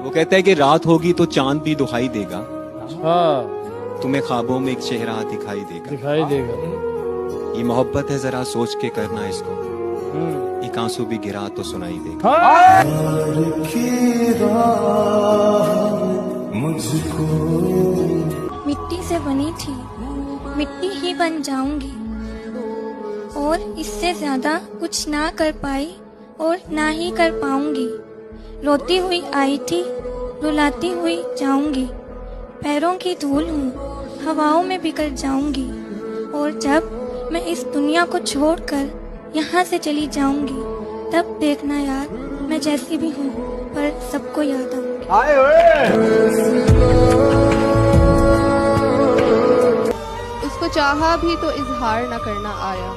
वो कहता है कि रात होगी तो चांद भी दुहाई देगा, हाँ तुम्हें ख्वाबों में एक चेहरा दिखाई देगा। ये मोहब्बत है, जरा सोच के करना इसको, एक आंसू भी गिरा तो सुनाई देगा। मिट्टी से बनी थी, मिट्टी ही बन जाऊंगी, और इससे ज्यादा कुछ ना कर पाई और ना ही कर पाऊंगी। रोती हुई आई थी, रुलाती हुई जाऊंगी, पैरों की धूल हूँ, हवाओं में बिखर जाऊंगी, और जब मैं इस दुनिया को छोड़कर यहाँ से चली जाऊंगी, तब देखना यार मैं जैसी भी हूँ पर सबको याद आऊंगी। उसको चाहा भी तो इजहार न करना आया,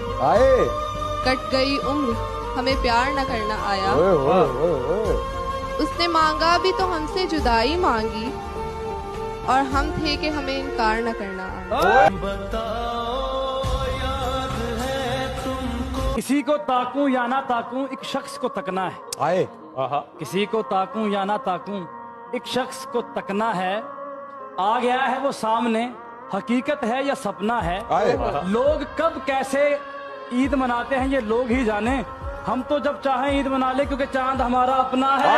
कट गई उम्र हमें प्यार न करना आया। उसने मांगा भी तो हमसे जुदाई मांगी, और हम थे कि हमें इनकार न करना आया। किसी को ताकूं या ना ताकूं, एक शख्स को तकना है। किसी को ताकूं या ना ताकूं, एक शख्स को तकना है। आ गया है वो सामने, हकीकत है या सपना है। लोग कब कैसे ईद मनाते हैं ये लोग ही जाने, हम तो जब चाहें ईद मना ले, क्योंकि चांद हमारा अपना है।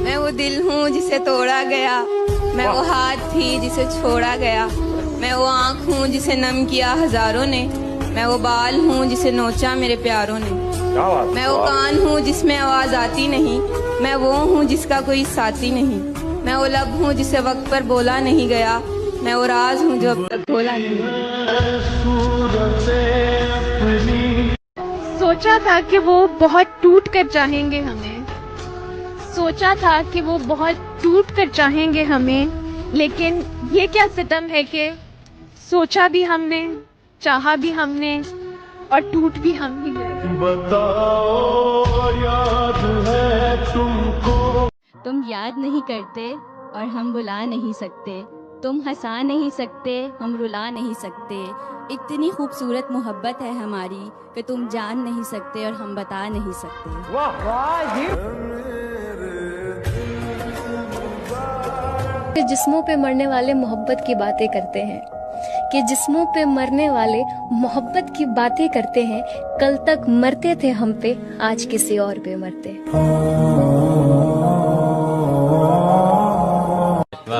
मैं वो दिल हूँ जिसे तोड़ा गया, मैं वो हाथ थी जिसे छोड़ा गया, मैं वो आँख हूँ जिसे नम किया हजारों ने, मैं वो बाल हूँ जिसे नोचा मेरे प्यारों ने, मैं वो कान हूँ जिसमें आवाज आती नहीं, मैं वो हूँ जिसका कोई साथी नहीं, मैं वो लब हूँ जिसे वक्त पर बोला नहीं गया, मैं वो राज हूँ जो अब तक खोला नहीं। सोचा था कि वो बहुत टूट कर चाहेंगे हमें, सोचा था कि वो बहुत टूट कर चाहेंगे हमें, लेकिन ये क्या सितम है कि सोचा भी हमने, चाहा भी हमने, और टूट भी हम ही गए। बताओ याद है तुमको। तुम याद नहीं करते और हम बुला नहीं सकते, तुम हंसा नहीं सकते हम रुला नहीं सकते। इतनी खूबसूरत मोहब्बत है हमारी कि तुम जान नहीं सकते और हम बता नहीं सकते। कि जिस्मों पे मरने वाले मोहब्बत की बातें करते हैं, कि जिस्मों पे मरने वाले मोहब्बत की बातें करते हैं। कल तक मरते थे हम पे, आज किसी और पे मरते।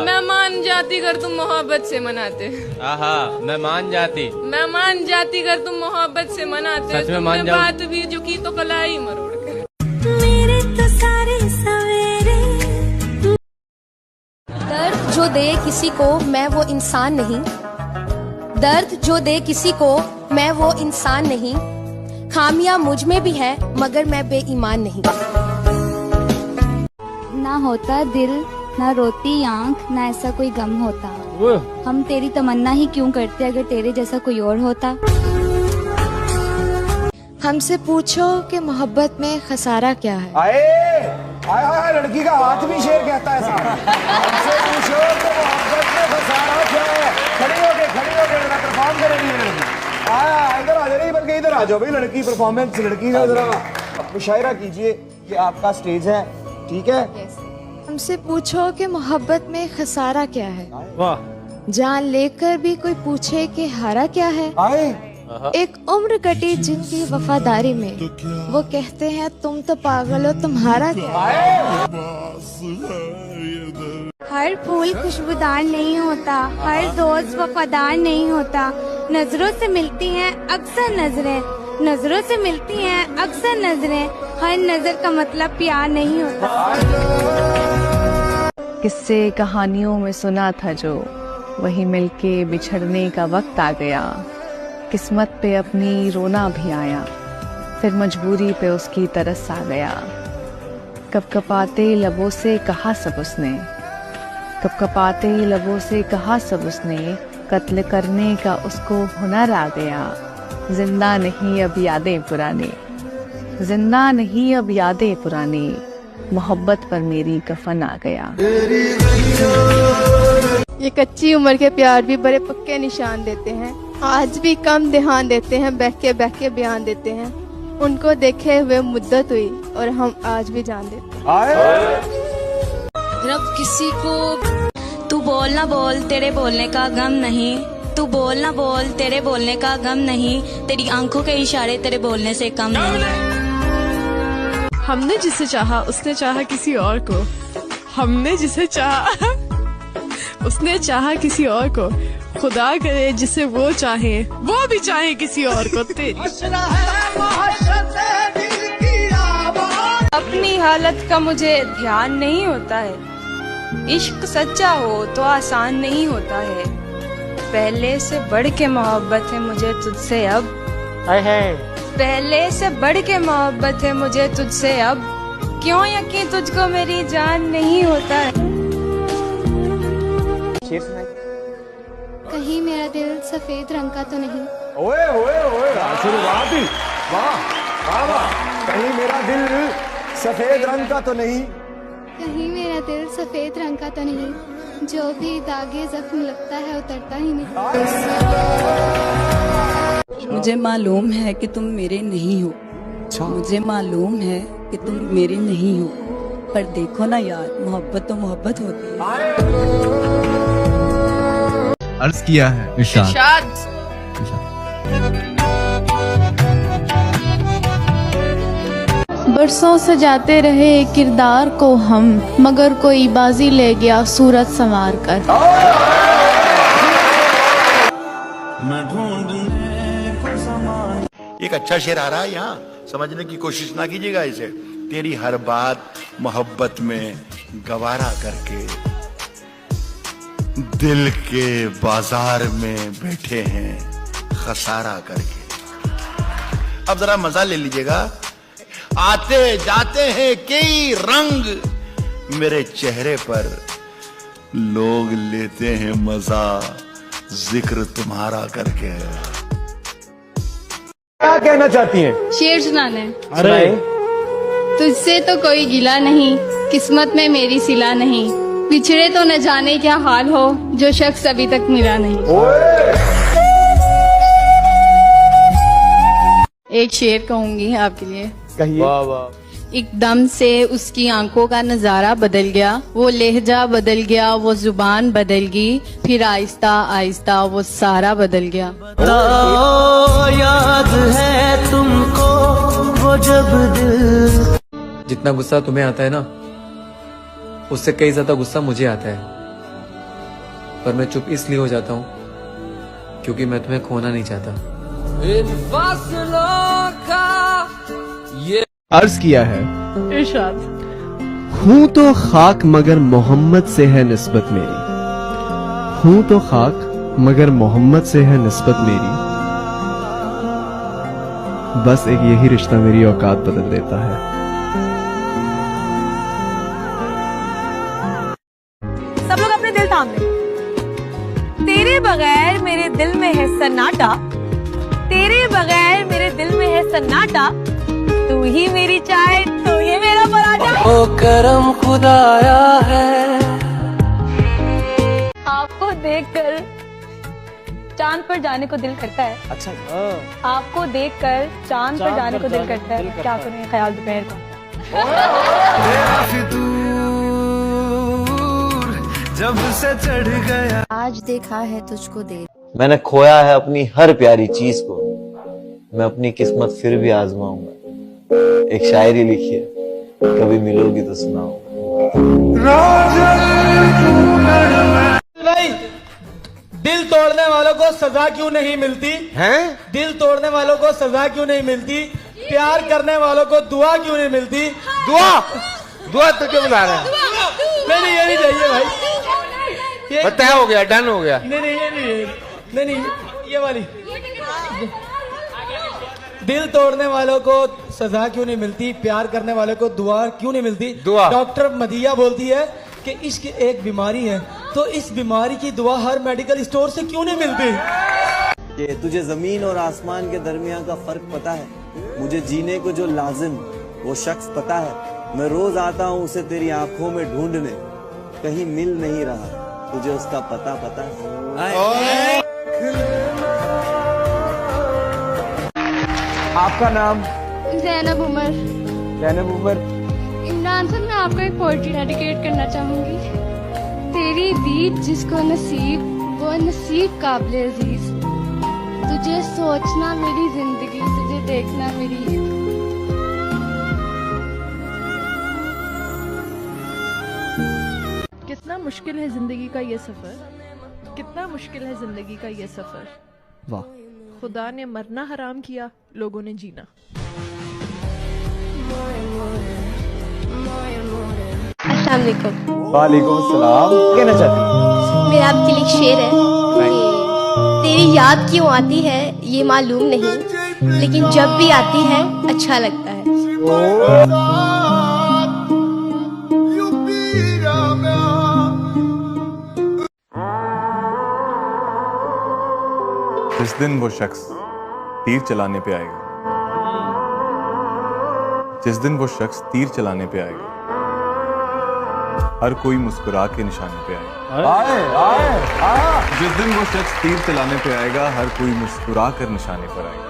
मैं मान जाती कर तुम मोहब्बत से मनाते। मैं मान जाती। मैं मान जाती कर तुम मोहब्बत से मनाते। सच में मान जाऊं। बात भी जो की तो कलाई मरोड़ के। मेरे तो सारे सवेरे। दर्द जो दे किसी को मैं वो इंसान नहीं, दर्द जो दे किसी को मैं वो इंसान नहीं, खामियां मुझ में भी है मगर मैं बेईमान नहीं। ना होता दिल, ना रोती आंख, ना ऐसा कोई गम होता। हम तेरी तमन्ना ही क्यों करते अगर तेरे जैसा कोई और होता। हमसे पूछो कि मोहब्बत में खसारा क्या है। आए लड़की का हाथ भी शेर कहता है साहब। हमसे पूछो कि मोहब्बत में खसारा क्या है। खड़ी हो के परफॉर्म करेगी लड़की। इधर आ जाइए, बल्कि इधर आ जाओ भाई। लड़की परफॉर्मेंस, लड़की का जरा मुशायरा कीजिए। ये आपका स्टेज है, ठीक है। हमसे पूछो कि मोहब्बत में खसारा क्या है। वाह। जान लेकर भी कोई पूछे कि हारा क्या है। एक उम्र कटी जिनकी वफादारी में, वो कहते हैं तुम तो पागल हो, तुम्हारा क्या है। हर फूल खुशबूदार नहीं होता, हर दोस्त वफादार नहीं होता। नजरों से मिलती हैं अक्सर नजरें, नजरों से मिलती हैं अक्सर नजरें, हर नजर का मतलब प्यार नहीं होता। किस्से कहानियों में सुना था जो, वही मिलके बिछड़ने का वक्त आ गया। किस्मत पे अपनी रोना भी आया, फिर मजबूरी पे उसकी तरस आ गया। कपकपाते लबों से कहा सब उसने, कपकपाते लबों से कहा सब उसने, कत्ल करने का उसको हुनर आ गया। जिंदा नहीं अब यादें पुरानी, जिंदा नहीं अब यादें पुरानी, मोहब्बत पर मेरी कफन आ गया। ये कच्ची उम्र के प्यार भी बड़े पक्के निशान देते हैं। आज भी कम ध्यान देते हैं, बह के बयान देते हैं। उनको देखे हुए मुद्दत हुई और हम आज भी जान देते। रब किसी को तू बोल ना बोल तेरे बोलने का गम नहीं, तू बोल ना बोल तेरे बोलने का गम नहीं, तेरी आंखों के इशारे तेरे बोलने से कम नहीं। हमने जिसे चाहा उसने चाहा किसी और को, हमने जिसे चाहा उसने चाहा किसी और को, खुदा करे जिसे वो चाहे वो भी चाहे किसी और को। तेरी अपनी हालत का मुझे ध्यान नहीं होता है, इश्क सच्चा हो तो आसान नहीं होता है, पहले से बढ़ के मोहब्बत है मुझे तुझसे अब, पहले से बढ़ के मोहब्बत है मुझे तुझसे अब, क्यों यकीन तुझको मेरी जान नहीं होता है। कहीं मेरा दिल सफेद रंग का तो नहीं। ओए ओए ओए, शुरुआत ही वाह वाह वाह। कहीं मेरा दिल सफेद रंग का तो नहीं, कहीं मेरा दिल सफेद रंग का तो नहीं, जो भी दागे जख्म लगता है उतरता ही नहीं। मुझे मालूम है कि तुम मेरे नहीं हो, मुझे मालूम है कि तुम मेरे नहीं हो, पर देखो ना यार, मोहब्बत तो मोहब्बत होती है। अर्ज किया है इरशाद। बरसों सजाते रहे किरदार को हम, मगर कोई बाजी ले गया सूरत संवार कर। एक अच्छा शेर आ रहा है यहाँ, समझने की कोशिश ना कीजिएगा इसे। तेरी हर बात मोहब्बत में गवारा करके दिल के बाजार में बैठे हैं खसारा करके। अब जरा मजा ले लीजिएगा। आते जाते हैं कई रंग मेरे चेहरे पर, लोग लेते हैं मजा जिक्र तुम्हारा करके। क्या कहना चाहती हैं? शेर सुनाने। अरे तुझसे तो कोई गिला नहीं, किस्मत में मेरी सिला नहीं, पिछड़े तो न जाने क्या हाल हो, जो शख्स अभी तक मिला नहीं। एक शेर कहूंगी आपके लिए। कहिए। एकदम से उसकी आंखों का नजारा बदल गया, वो लहजा बदल गया, वो जुबान बदल गई, फिर आहिस्ता आहिस्ता वो सारा बदल गया। याद है तुमको वो जब दिल। जितना गुस्सा तुम्हें आता है ना, उससे कई ज्यादा गुस्सा मुझे आता है, पर मैं चुप इसलिए हो जाता हूँ क्योंकि मैं तुम्हें खोना नहीं चाहता। अर्ज किया है इरशाद। हूँ तो खाक मगर मोहम्मद से है निस्बत मेरी, हूँ तो खाक मगर मोहम्मद से है निस्बत मेरी, बस एक यही रिश्ता मेरी औकात बदल देता है। सब लोग अपने दिल थाम ले। तेरे बगैर मेरे दिल में है सन्नाटा, तेरे बगैर मेरे दिल में है सन्नाटा, तू ही मेरी चाय तू ही मेरा पराठा। ओ करम खुदाया है। आपको देखकर चांद पर जाने को दिल करता है। अच्छा। आपको देखकर चांद पर जाने को दिल करता है। क्या करें ख्याल दोपहर का। जब से चढ़ गया। आज देखा है तुझको देख। मैंने खोया है अपनी हर प्यारी चीज को, मैं अपनी किस्मत फिर भी आजमाऊंगा। एक शायरी लिखी है, कभी मिलोगी तो सुनाओ। नहीं, दिल तोड़ने वालों को सजा क्यों नहीं मिलती हैं? दिल तोड़ने वालों को सजा क्यों नहीं मिलती? प्यार करने वालों को दुआ क्यों नहीं मिलती? दुआ दुआ तो क्यों बुला रहे हैं? नहीं ये नहीं चाहिए भाई, तय हो गया, डन हो गया। नहीं ये नहीं, नहीं ये वाली। दिल तोड़ने वालों को सजा क्यों नहीं मिलती? प्यार करने वालों को दुआ क्यों नहीं मिलती? दुआ। डॉक्टर मदिया बोलती है कि इश्क एक बीमारी है, तो इस बीमारी की दुआ हर मेडिकल स्टोर से क्यों नहीं मिलती? ये तुझे जमीन और आसमान के दरमियान का फर्क पता है? मुझे जीने को जो लाजिम वो शख्स पता है? मैं रोज आता हूँ उसे तेरी आंखों में ढूंढने, कहीं मिल नहीं रहा, तुझे उसका पता है? आपका नाम? ज़ैनब उमर। ज़ैनब उमर। इमरान सर, मैं आपको एक पोएट्री डेडिकेट करना चाहूँगी। तेरी दीद जिसको नसीब वो नसीब काबिल अजीज, तुझे सोचना मेरी जिंदगी, तुझे देखना मेरी ईद। कितना मुश्किल है जिंदगी का ये सफर, कितना मुश्किल है जिंदगी का ये सफर। वाह। खुदा ने मरना हराम किया, लोगों ने जीना। अस्सलाम वालेकुम। वालेकुम अस्सलाम। कहना चाहती हूँ मेरा आपके लिए एक शेर है कि तेरी याद क्यों आती है ये मालूम नहीं, लेकिन जब भी आती है अच्छा लगता है। जिस दिन वो शख्स तीर चलाने पे आएगा, जिस दिन वो शख्स तीर चलाने पे आएगा, हर कोई मुस्कुरा के निशाने पे आएगा। जिस दिन वो शख्स तीर चलाने पे आएगा, हर कोई मुस्कुरा कर निशाने पर आएगा।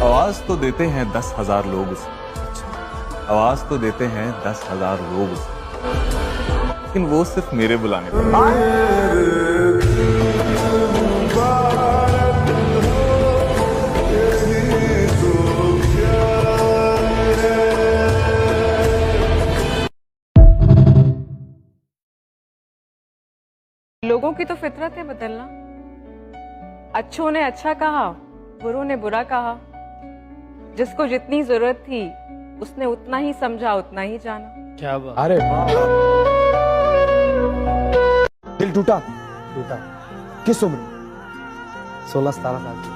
आवाज तो देते हैं 10,000 लोग उसे, आवाज तो देते हैं 10,000 लोग उसे, लेकिन वो सिर्फ मेरे बुलाने पर लोगों की तो फितरत है बदलना। अच्छों ने अच्छा कहा, बुरों ने बुरा कहा। जिसको जितनी जरूरत थी उसने उतना ही समझा, उतना ही जाना। क्या बात। अरे दिल टूटा किस उम्र? 16-17 साल की।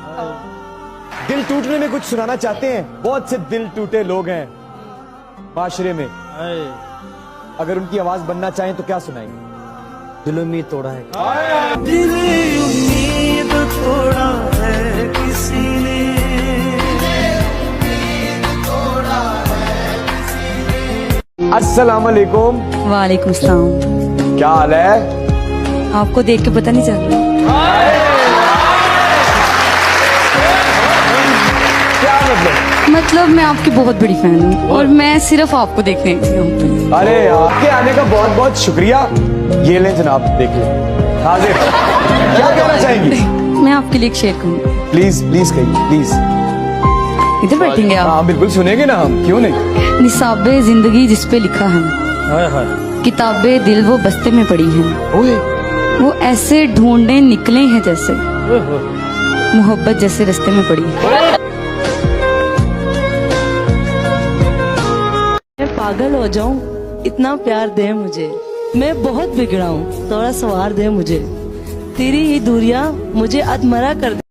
दिल टूटने में कुछ सुनाना चाहते हैं। बहुत से दिल टूटे लोग हैं माशरे में, अगर उनकी आवाज बनना चाहें तो क्या सुनाएंगे? दिल उम्मीद तोड़ा है, दिल उम्मीद तोड़ा है किसी ने, अस्सलाम वालेकुम। वालेकुम सलाम। क्या हाल है? आपको देख के पता नहीं चल रहा। क्या मतलब मैं आपकी बहुत बड़ी फैन हूँ और मैं सिर्फ आपको देखने आई हूँ। अरे आपके आने का बहुत बहुत शुक्रिया। ये लें जनाब, देख लें। हाजिर। क्या कहना चाहेंगी? मैं आपके लिए एक शेर कहूँ। प्लीज प्लीज कहिए, प्लीज। इधर बैठेंगे आप? हाँ बिल्कुल, सुनेंगे ना हम, क्यों नहीं। निसाबे जिंदगी जिस पे लिखा है, किताबे दिल वो बस्ते में पड़ी हैं, वो ऐसे ढूंढने निकले हैं जैसे मोहब्बत जैसे रास्ते में पड़ी है। मैं पागल हो जाऊं, इतना प्यार दे मुझे। मैं बहुत बिगड़ा हूँ, थोड़ा सवार दे मुझे। तेरी ही दूरियां मुझे अधमरा कर दे।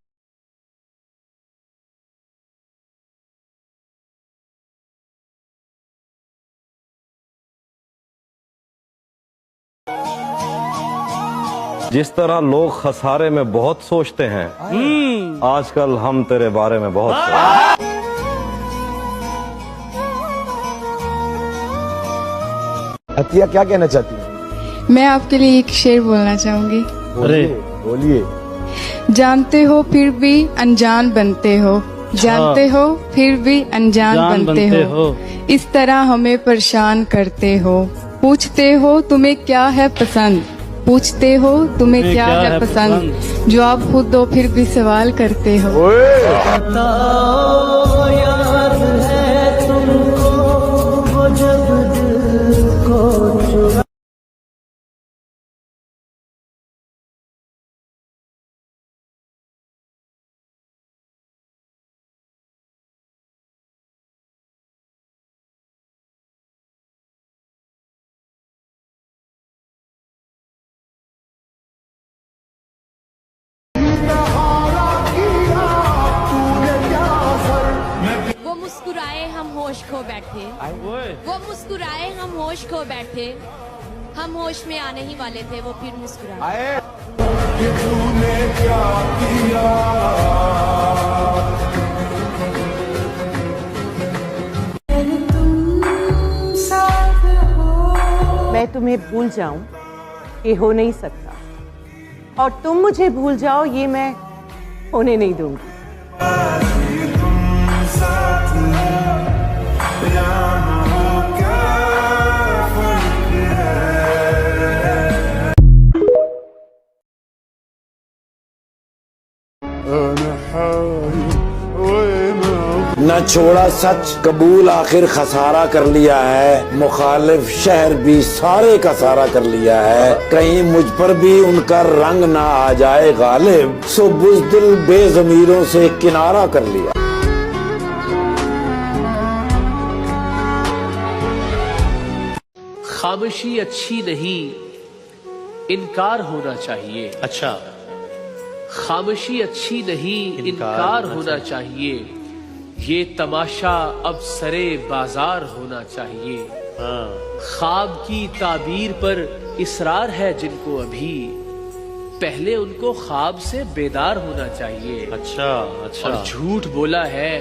जिस तरह लोग खसारे में बहुत सोचते हैं, आजकल हम तेरे बारे में बहुत अतिया क्या कहना चाहती है? मैं आपके लिए एक शेर बोलना चाहूंगी। अरे बोलिए। जानते हो फिर भी अनजान बनते हो, जानते हो फिर भी अनजान बनते हो, इस तरह हमें परेशान करते हो। पूछते हो तुम्हें क्या है पसंद, पूछते हो तुम्हें क्या है पसंद, जवाब खुद दो फिर भी सवाल करते हो। याद है तुमको वो जब दिल को चुरा। मुस्कुराए हम होश खो बैठे, वो मुस्कुराए हम होश खो बैठे, हम होश में आने ही वाले थे, वो फिर मुस्कुराए। तूने क्या किया? मैं तुम्हें भूल जाऊं ये हो नहीं सकता, और तुम मुझे भूल जाओ ये मैं होने नहीं दूंगी। न छोड़ा सच कबूल आखिर खसारा कर लिया है, मुखालिफ शहर भी सारे का सारा कर लिया है, कहीं मुझ पर भी उनका रंग ना आ जाए गालिब, सो बुज़दिल बेज़मीरों से किनारा कर लिया। खामोशी अच्छी नहीं, इनकार होना चाहिए। अच्छा, खामोशी अच्छी नहीं, इनकार होना चाहिए। ये तमाशा अब सरे बाजार होना चाहिए। ख्वाब की ताबीर पर इसरार है जिनको अभी, पहले उनको ख्वाब से बेदार होना चाहिए। अच्छा, अच्छा। और झूठ बोला है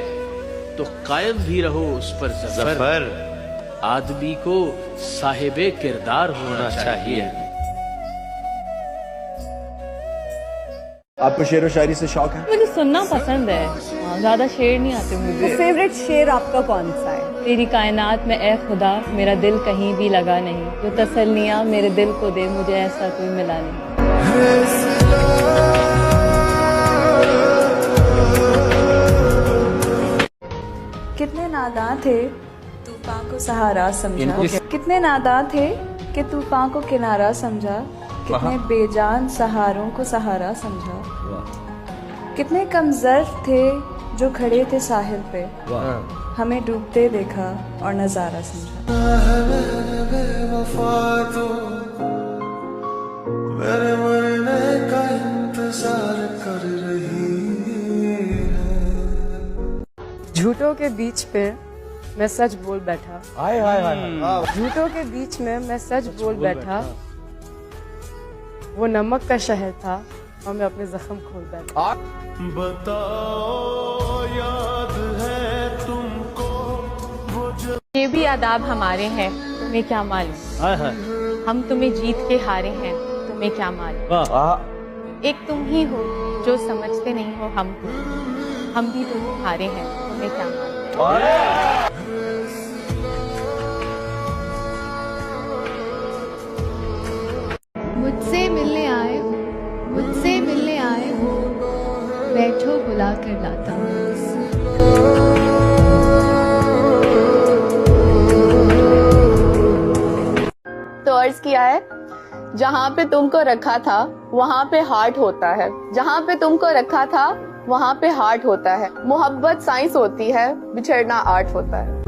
तो कायम भी रहो उस पर ज़फ़र, आदमी को साहिबे किरदार होना चाहिए। आपको शेर व शायरी से शौक है? मुझे सुनना पसंद है, ज्यादा शेर नहीं आते मुझे। फेवरेट शेर आपका कौन सा है? तेरी कायनात में ए खुदा मेरा दिल कहीं भी लगा नहीं, जो तसल्लियाँ मेरे दिल को दे मुझे ऐसा कोई मिला नहीं। कितने नादां थे तूफान को सहारा समझा, कितने नादां थे कि तूफान को किनारा समझा, कितने बेजान सहारों को सहारा समझा, कितने कमजोर थे जो खड़े थे साहिल पे, हमें डूबते देखा और नजारा समझा। मेरे मरने का इंतजार कर रही है। झूठों के बीच पे मैं सच बोल बैठा, हाय हाय हाय, झूठों के बीच में मैं सच बोल बैठा, वो नमक का शहर था और मैं अपने जख्म खोल बैठा। बताओ याद है तुमको वो जो ये भी आदाब हमारे हैं, तुम्हें क्या मालूम, हम तुम्हें जीत के हारे हैं, तुम्हें क्या मालूम, एक तुम ही हो जो समझते नहीं हो हमको, हम भी तुम हारे हैं, तुम्हें क्या मालूम। मुझसे मिलने आए हो, मुझसे मिलने आए हो, बैठो बुला कर लाता हूँ। तो अर्ज किया है, जहाँ पे तुमको रखा था वहाँ पे हार्ट होता है, जहाँ पे तुमको रखा था वहाँ पे हार्ट होता है, मोहब्बत साइंस होती है, बिछड़ना आर्ट होता है।